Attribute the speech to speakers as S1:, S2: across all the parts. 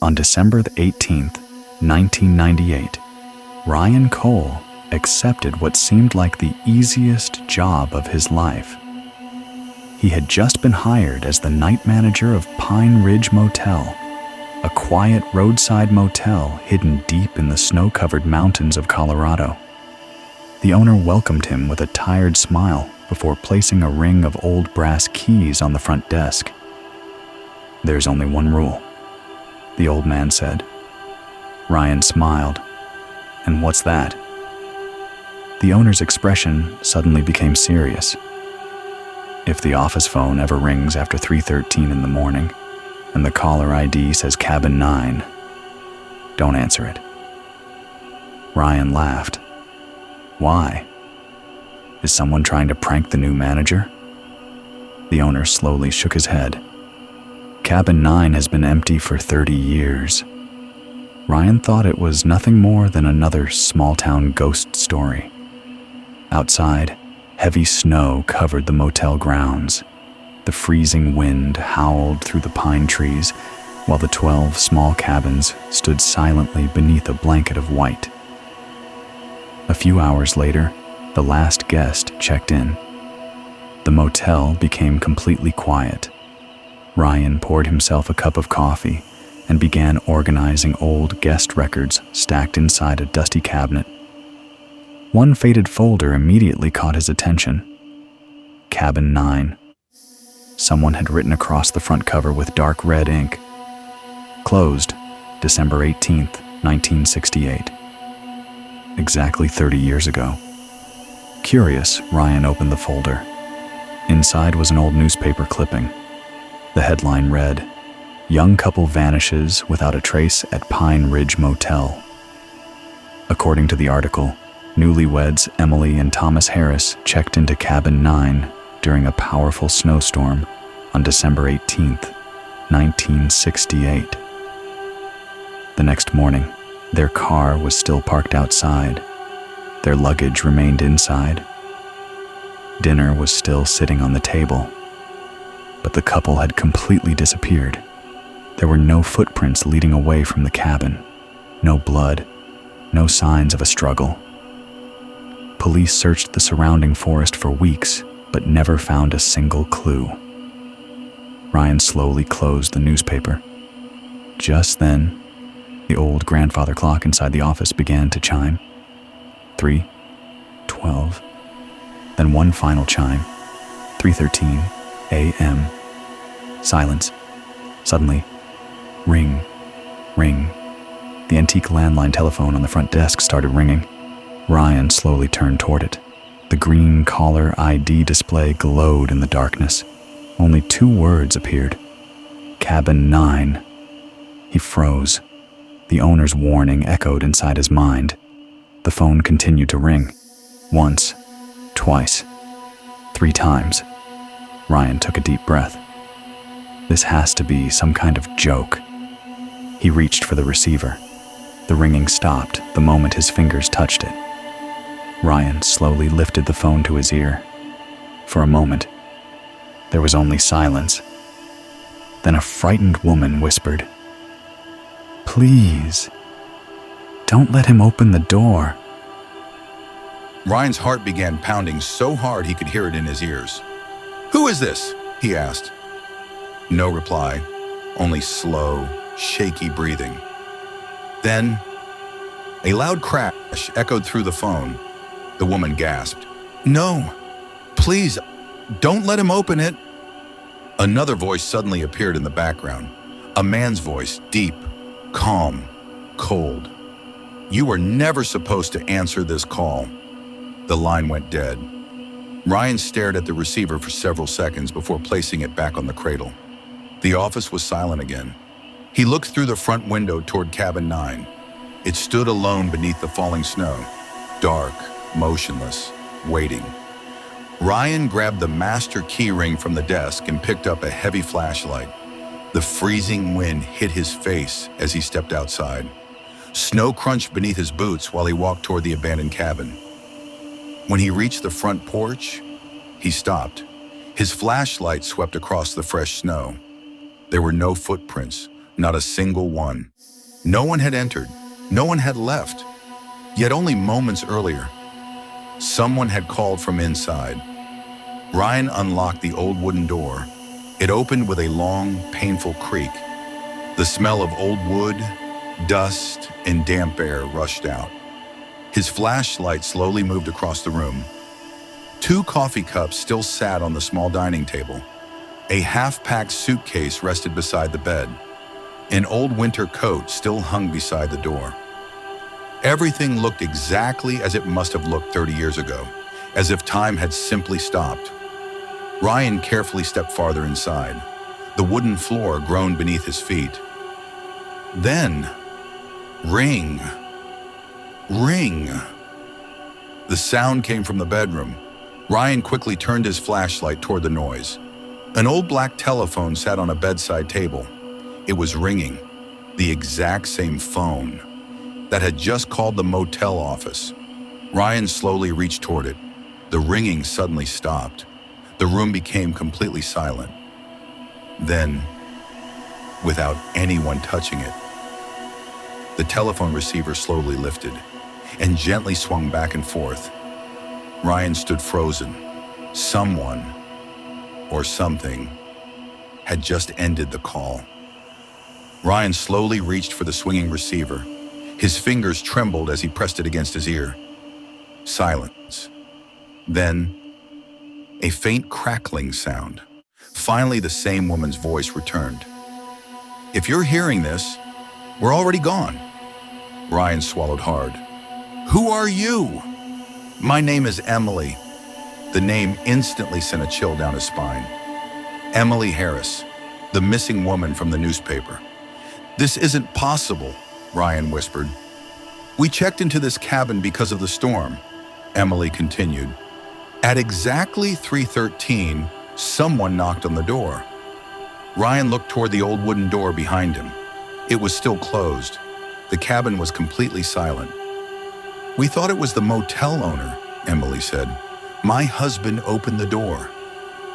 S1: On December 18th, 1998, Ryan Cole accepted what seemed like the easiest job of his life. He had just been hired as the night manager of Pine Ridge Motel, a quiet roadside motel hidden deep in the snow-covered mountains of Colorado. The owner welcomed him with a tired smile before placing a ring of old brass keys on the front desk. "There's only one rule," the old man said. Ryan smiled. "And what's that?" The owner's expression suddenly became serious. "If the office phone ever rings after 3:13 in the morning and the caller ID says cabin 9, don't answer it." Ryan laughed. "Why? Is someone trying to prank the new manager?" The owner slowly shook his head. "Cabin 9 has been empty for 30 years. Ryan thought it was nothing more than another small-town ghost story. Outside, heavy snow covered the motel grounds. The freezing wind howled through the pine trees, while the 12 small cabins stood silently beneath a blanket of white. A few hours later, the last guest checked in. The motel became completely quiet. Ryan poured himself a cup of coffee and began organizing old guest records stacked inside a dusty cabinet. One faded folder immediately caught his attention. Cabin 9. Someone had written across the front cover with dark red ink. Closed, December 18th, 1968. Exactly 30 years ago. Curious, Ryan opened the folder. Inside was an old newspaper clipping. The headline read, "Young couple vanishes without a trace at Pine Ridge Motel." According to the article, newlyweds Emily and Thomas Harris checked into cabin 9 during a powerful snowstorm on December 18th, 1968. The next morning, their car was still parked outside. Their luggage remained inside. Dinner was still sitting on the table. But the couple had completely disappeared. There were no footprints leading away from the cabin, no blood, no signs of a struggle. Police searched the surrounding forest for weeks, but never found a single clue. Ryan slowly closed the newspaper. Just then, the old grandfather clock inside the office began to chime. 3, 12, then one final chime, 3:13 a.m. Silence. Suddenly, ring, ring. The antique landline telephone on the front desk started ringing. Ryan slowly turned toward it. The green caller ID display glowed in the darkness. Only 2 words appeared. Cabin 9. He froze. The owner's warning echoed inside his mind. The phone continued to ring. Once, twice, 3 times. Ryan took a deep breath. This has to be some kind of joke. He reached for the receiver. The ringing stopped the moment his fingers touched it. Ryan slowly lifted the phone to his ear. For a moment, there was only silence. Then a frightened woman whispered, "Please, don't let him open the door."
S2: Ryan's heart began pounding so hard he could hear it in his ears. "Who is this?" he asked. No reply, only slow, shaky breathing. Then, a loud crash echoed through the phone. The woman gasped, "No, please, don't let him open it." Another voice suddenly appeared in the background, a man's voice, deep, calm, cold. "You were never supposed to answer this call." The line went dead. Ryan stared at the receiver for several seconds before placing it back on the cradle. The office was silent again. He looked through the front window toward cabin 9. It stood alone beneath the falling snow, dark, motionless, waiting. Ryan grabbed the master key ring from the desk and picked up a heavy flashlight. The freezing wind hit his face as he stepped outside. Snow crunched beneath his boots while he walked toward the abandoned cabin. When he reached the front porch, he stopped. His flashlight swept across the fresh snow. There were no footprints, Not a single one. No one had entered. No one had left. Yet only moments earlier, someone had called from inside. Ryan unlocked the old wooden door. It opened with a long, painful creak. The smell of old wood, dust, and damp air rushed out. His flashlight slowly moved across the room. 2 coffee cups still sat on the small dining table. A half-packed suitcase rested beside the bed. An old winter coat still hung beside the door. Everything looked exactly as it must have looked 30 years ago, as if time had simply stopped. Ryan carefully stepped farther inside. The wooden floor groaned beneath his feet. Then, ring, ring. The sound came from the bedroom. Ryan quickly turned his flashlight toward the noise. An old black telephone sat on a bedside table. It was ringing, the exact same phone that had just called the motel office. Ryan slowly reached toward it. The ringing suddenly stopped. The room became completely silent. Then, without anyone touching it, the telephone receiver slowly lifted and gently swung back and forth. Ryan stood frozen. Someone, or something, had just ended the call. Ryan slowly reached for the swinging receiver. His fingers trembled as he pressed it against his ear. Silence. Then, a faint crackling sound. Finally, the same woman's voice returned. "If you're hearing this, we're already gone." Ryan swallowed hard. "Who are you?" "My name is Emily." The name instantly sent a chill down his spine. Emily Harris, the missing woman from the newspaper. "This isn't possible," Ryan whispered. "We checked into this cabin because of the storm," Emily continued. At exactly 3:13, someone knocked on the door. Ryan looked toward the old wooden door behind him. It was still closed. The cabin was completely silent. "We thought it was the motel owner," Emily said. "My husband opened the door."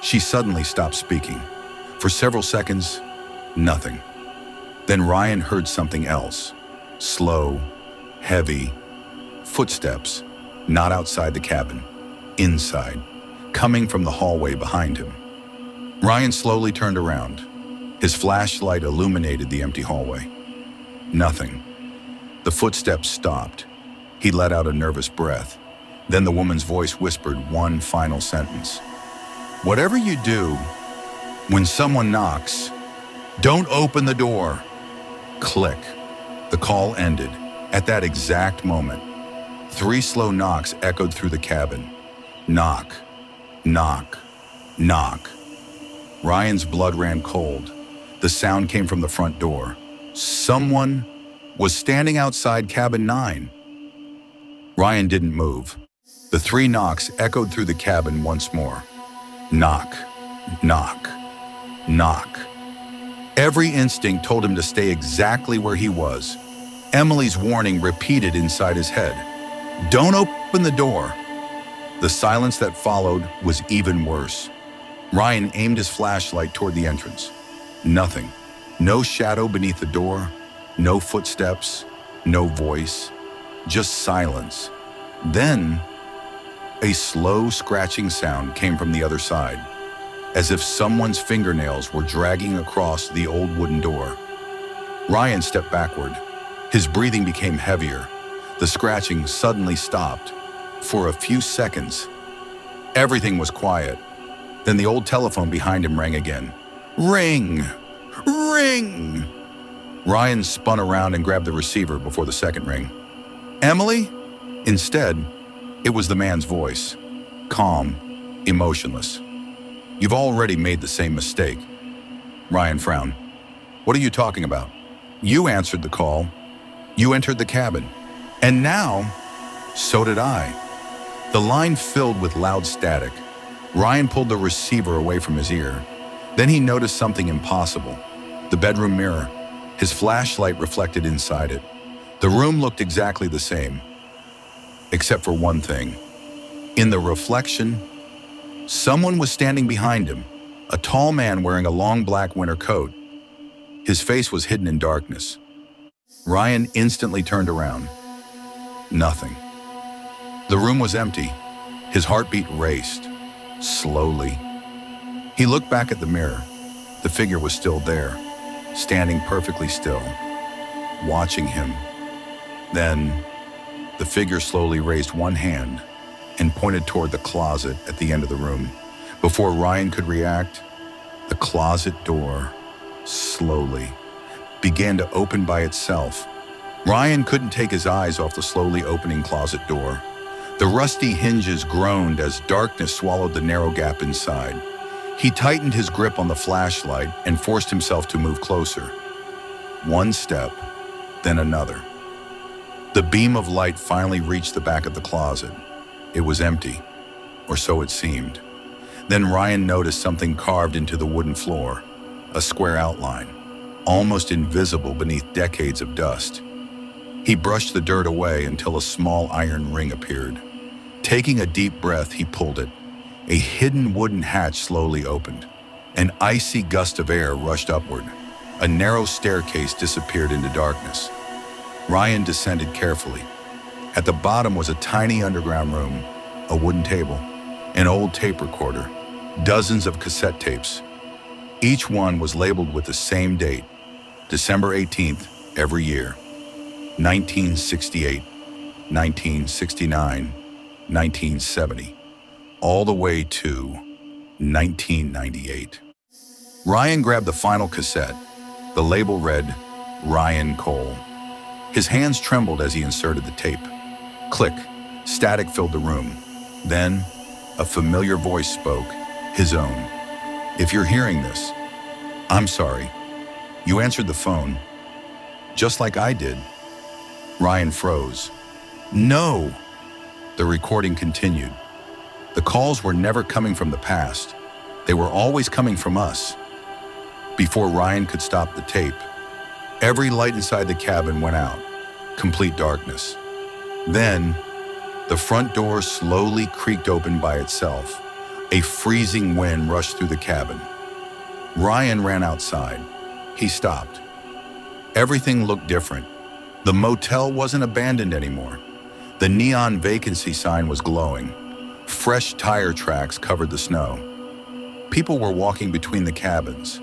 S2: She suddenly stopped speaking. For several seconds, nothing. Then Ryan heard something else. Slow, heavy, footsteps, not outside the cabin, inside, coming from the hallway behind him. Ryan slowly turned around. His flashlight illuminated the empty hallway. Nothing. The footsteps stopped. He let out a nervous breath. Then the woman's voice whispered one final sentence. "Whatever you do, when someone knocks, don't open the door." Click. The call ended. At that exact moment, 3 slow knocks echoed through the cabin. Knock, knock, knock. Ryan's blood ran cold. The sound came from the front door. Someone was standing outside cabin 9. Ryan didn't move. The 3 knocks echoed through the cabin once more. Knock, knock, knock. Every instinct told him to stay exactly where he was. Emily's warning repeated inside his head. "Don't open the door." The silence that followed was even worse. Ryan aimed his flashlight toward the entrance. Nothing. No shadow beneath the door, no footsteps, no voice, just silence. Then, a slow scratching sound came from the other side, as if someone's fingernails were dragging across the old wooden door. Ryan stepped backward. His breathing became heavier. The scratching suddenly stopped. For a few seconds, everything was quiet. Then the old telephone behind him rang again. Ring! Ring! Ryan spun around and grabbed the receiver before the second ring. "Emily?" Instead, it was the man's voice, calm, emotionless. "You've already made the same mistake." Ryan frowned. "What are you talking about?" "You answered the call. You entered the cabin. And now, so did I." The line filled with loud static. Ryan pulled the receiver away from his ear. Then he noticed something impossible. The bedroom mirror. His flashlight reflected inside it. The room looked exactly the same, except for one thing. In the reflection, someone was standing behind him, a tall man wearing a long black winter coat. His face was hidden in darkness. Ryan instantly turned around. Nothing. The room was empty. His heartbeat raced, slowly. He looked back at the mirror. The figure was still there, standing perfectly still, watching him. Then, the figure slowly raised one hand and pointed toward the closet at the end of the room. Before Ryan could react, the closet door slowly began to open by itself. Ryan couldn't take his eyes off the slowly opening closet door. The rusty hinges groaned as darkness swallowed the narrow gap inside. He tightened his grip on the flashlight and forced himself to move closer. One step, then another. The beam of light finally reached the back of the closet. It was empty, or so it seemed. Then Ryan noticed something carved into the wooden floor, a square outline, almost invisible beneath decades of dust. He brushed the dirt away until a small iron ring appeared. Taking a deep breath, he pulled it. A hidden wooden hatch slowly opened. An icy gust of air rushed upward. A narrow staircase disappeared into darkness. Ryan descended carefully. At the bottom was a tiny underground room, a wooden table, an old tape recorder, dozens of cassette tapes. Each one was labeled with the same date, December 18th, every year. 1968, 1969, 1970, all the way to 1998. Ryan grabbed the final cassette. The label read, Ryan Cole. His hands trembled as he inserted the tape. Click, static filled the room. Then, a familiar voice spoke, his own. If you're hearing this, I'm sorry. You answered the phone, just like I did. Ryan froze. No! The recording continued. The calls were never coming from the past. They were always coming from us. Before Ryan could stop the tape, every light inside the cabin went out, complete darkness. Then, the front door slowly creaked open by itself. A freezing wind rushed through the cabin. Ryan ran outside. He stopped. Everything looked different. The motel wasn't abandoned anymore. The neon vacancy sign was glowing. Fresh tire tracks covered the snow. People were walking between the cabins.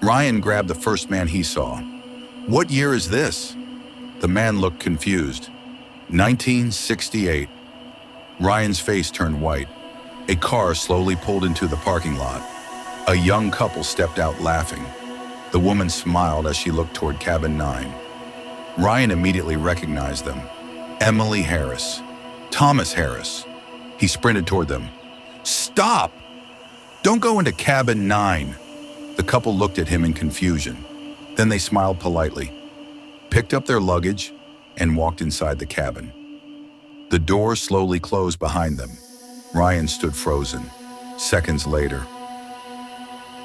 S2: Ryan grabbed the first man he saw. What year is this? The man looked confused. 1968. Ryan's face turned white. A car slowly pulled into the parking lot. A young couple stepped out laughing. The woman smiled as she looked toward cabin 9. Ryan immediately recognized them. Emily Harris. Thomas Harris. He sprinted toward them. Stop! Don't go into cabin 9. The couple looked at him in confusion. Then they smiled politely, picked up their luggage, and walked inside the cabin. The door slowly closed behind them. Ryan stood frozen. Seconds later,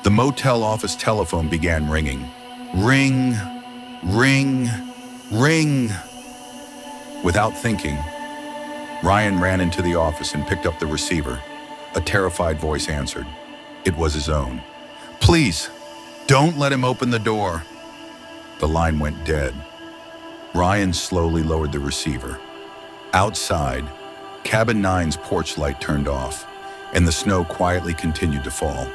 S2: the motel office telephone began ringing. Ring, ring, ring. Without thinking, Ryan ran into the office and picked up the receiver. A terrified voice answered. It was his own. Please, don't let him open the door. The line went dead. Ryan slowly lowered the receiver. Outside, cabin 9's porch light turned off, and the snow quietly continued to fall.